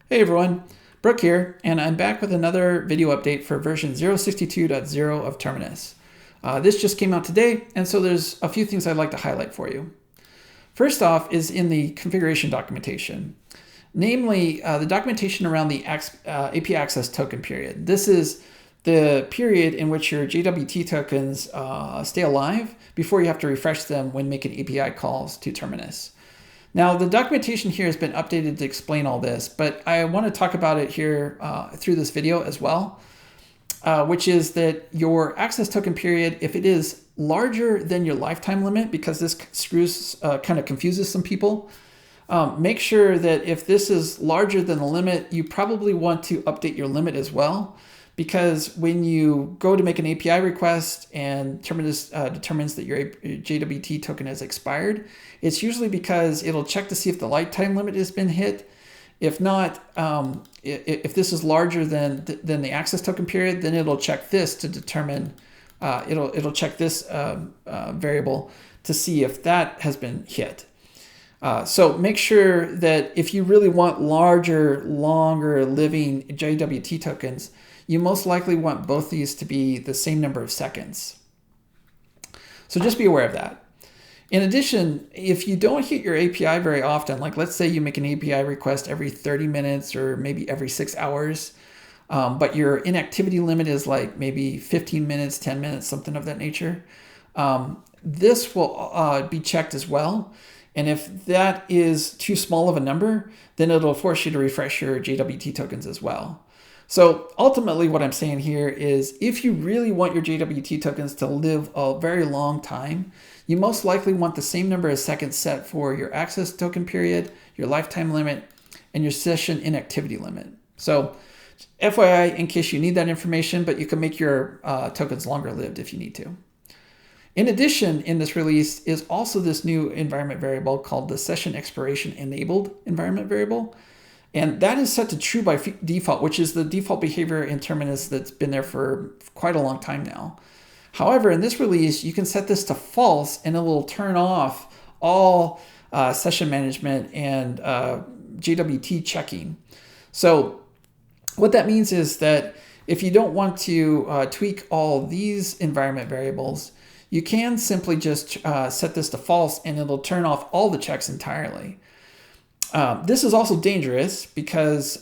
Hey everyone, Brooke here, and I'm back with another video update for version 0.62.0 of Terminus. This just came out today, and so there's a few things I'd like to highlight for you. First off is in the configuration documentation, namely the documentation around the API access token period. This is the period in which your JWT tokens stay alive before you have to refresh them when making API calls to Terminus. Now, the documentation here has been updated to explain all this, but I want to talk about it here through this video as well, which is that your access token period, if it is larger than your lifetime limit, because this kind of confuses some people, make sure that if this is larger than the limit, you probably want to update your limit as well, because when you go to make an API request and Terminus determines that your JWT token has expired, it's usually because it'll check to see if the lifetime limit has been hit. If not, if this is larger than the access token period, then it'll check this to determine, it'll check this variable to see if that has been hit. So make sure that if you really want larger, longer living JWT tokens, you most likely want both these to be the same number of seconds. So just be aware of that. In addition, if you don't hit your API very often, like let's say you make an API request every 30 minutes or maybe every 6 hours, but your inactivity limit is like maybe 15 minutes, 10 minutes, something of that nature, this will be checked as well. And if that is too small of a number, then it'll force you to refresh your JWT tokens as well. So ultimately what I'm saying here is if you really want your JWT tokens to live a very long time, you most likely want the same number of seconds set for your access token period, your lifetime limit, and your session inactivity limit. So FYI, in case you need that information, but you can make your tokens longer lived if you need to. In addition, in this release is also this new environment variable called the session expiration enabled environment variable. And that is set to true by default, which is the default behavior in Terminus that's been there for quite a long time now. However, in this release, you can set this to false and it will turn off all session management and JWT checking. So what that means is that if you don't want to tweak all these environment variables, you can simply just set this to false and it'll turn off all the checks entirely. This is also dangerous because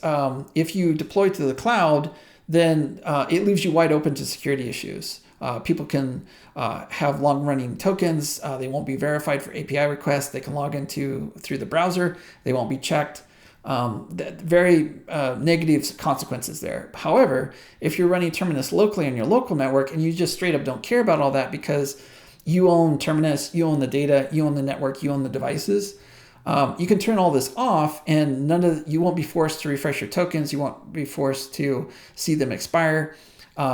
if you deploy to the cloud, then it leaves you wide open to security issues. People can have long-running tokens. They won't be verified for API requests. They can log into through the browser. They won't be checked. Very negative consequences there. However, if you're running Terminus locally on your local network and you just straight up don't care about all that because you own Terminus, you own the data, you own the network, you own the devices, you can turn all this off and you won't be forced to refresh your tokens. You won't be forced to see them expire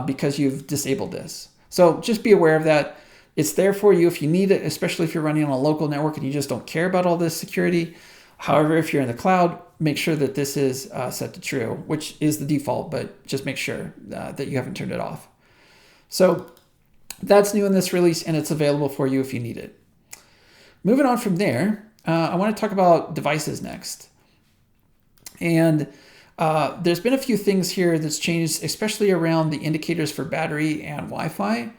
because you've disabled this. So just be aware of that. It's there for you if you need it, especially if you're running on a local network and you just don't care about all this security. However, if you're in the cloud, make sure that this is set to true, which is the default, but just make sure that you haven't turned it off. So that's new in this release and it's available for you if you need it. Moving on from there, I want to talk about devices next. And there's been a few things here that's changed, especially around the indicators for battery and Wi-Fi.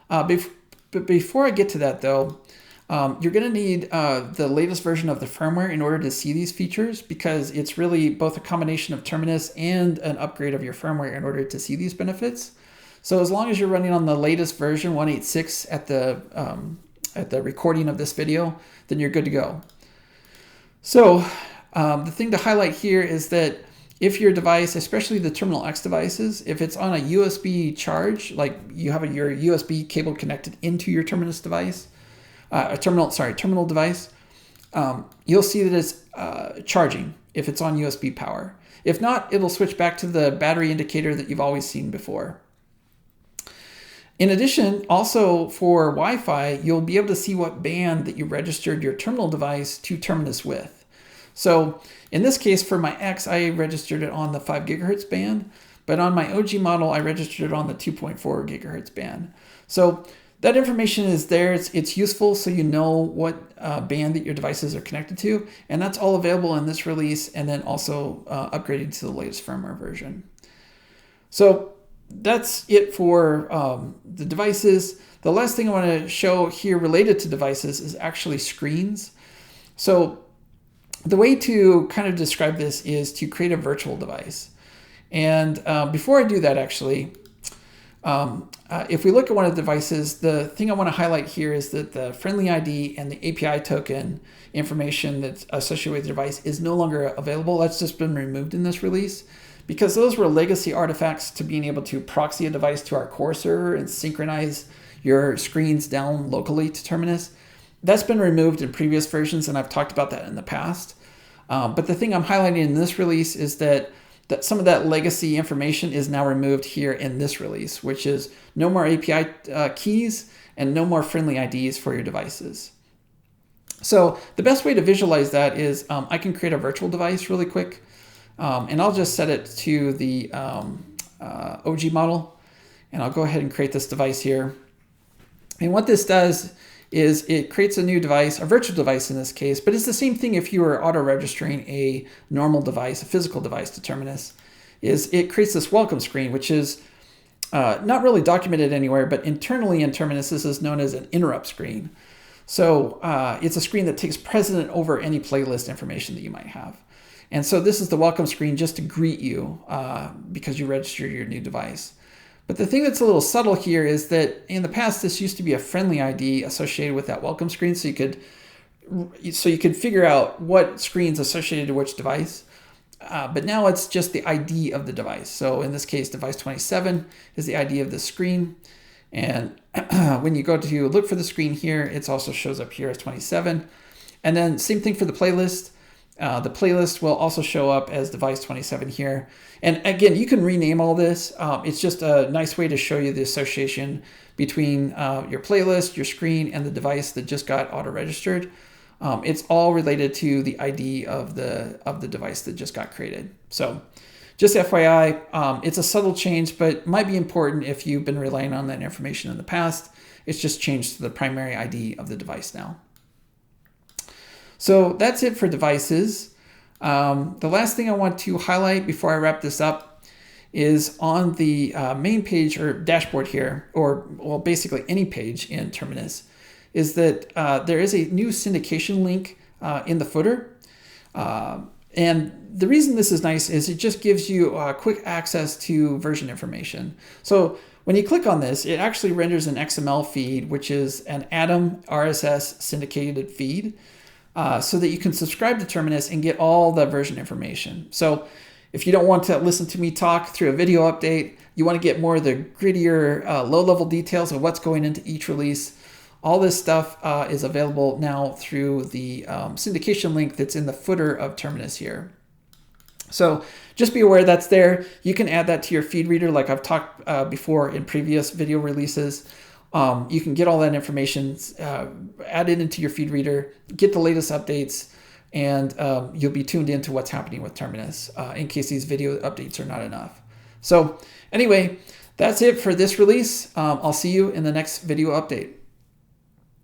But before I get to that though, you're going to need the latest version of the firmware in order to see these features, because it's really both a combination of Terminus and an upgrade of your firmware in order to see these benefits. So as long as you're running on the latest version 1.8.6 at the recording of this video, then you're good to go. So the thing to highlight here is that if your device, especially the Terminal X devices, if it's on a USB charge, like you have your USB cable connected into your Terminus device, terminal device, you'll see that it's charging if it's on USB power. If not, it'll switch back to the battery indicator that you've always seen before. In addition, also for Wi-Fi, you'll be able to see what band that you registered your terminal device to Terminus with. So in this case, for my X, I registered it on the 5 gigahertz band, but on my OG model, I registered it on the 2.4 gigahertz band. So that information is there. It's useful so you know what band that your devices are connected to, and that's all available in this release, and then also upgraded to the latest firmware version. So that's it for the devices. The last thing I want to show here related to devices is actually screens. So the way to kind of describe this is to create a virtual device. And before I do that, actually, if we look at one of the devices, the thing I want to highlight here is that the friendly ID and the API token information that's associated with the device is no longer available. That's just been removed in this release because those were legacy artifacts to being able to proxy a device to our core server and synchronize your screens down locally to Terminus. That's been removed in previous versions, and I've talked about that in the past. But the thing I'm highlighting in this release is that some of that legacy information is now removed here in this release, which is no more API keys and no more friendly IDs for your devices. So the best way to visualize that is I can create a virtual device really quick, and I'll just set it to the OG model, and I'll go ahead and create this device here. And what this does is it creates a new device, a virtual device in this case, but it's the same thing if you were auto-registering a normal device, a physical device to Terminus, is it creates this welcome screen, which is not really documented anywhere, but internally in Terminus, this is known as an interrupt screen. So it's a screen that takes precedent over any playlist information that you might have. And so this is the welcome screen just to greet you because you registered your new device. But the thing that's a little subtle here is that in the past, this used to be a friendly ID associated with that welcome screen, so you could figure out what screen's associated to which device. But now it's just the ID of the device. So in this case, device 27 is the ID of the screen. And when you go to look for the screen here, it also shows up here as 27. And then same thing for the playlist. The playlist will also show up as device 27 here. And again, you can rename all this. It's just a nice way to show you the association between your playlist, your screen, and the device that just got auto-registered. It's all related to the ID of the device that just got created. So just FYI, it's a subtle change, but might be important if you've been relying on that information in the past. It's just changed to the primary ID of the device now. So that's it for devices. The last thing I want to highlight before I wrap this up is on the main page or dashboard here, or well, basically any page in Terminus, is that there is a new syndication link in the footer. And the reason this is nice is it just gives you quick access to version information. So when you click on this, it actually renders an XML feed, which is an Atom RSS syndicated feed. So that you can subscribe to Terminus and get all the version information. So if you don't want to listen to me talk through a video update, you want to get more of the grittier, low-level details of what's going into each release, all this stuff is available now through the syndication link that's in the footer of Terminus here. So just be aware that's there. You can add that to your feed reader like I've talked before in previous video releases. You can get all that information, add it into your feed reader, get the latest updates, and you'll be tuned into what's happening with Terminus in case these video updates are not enough. So anyway, that's it for this release. I'll see you in the next video update.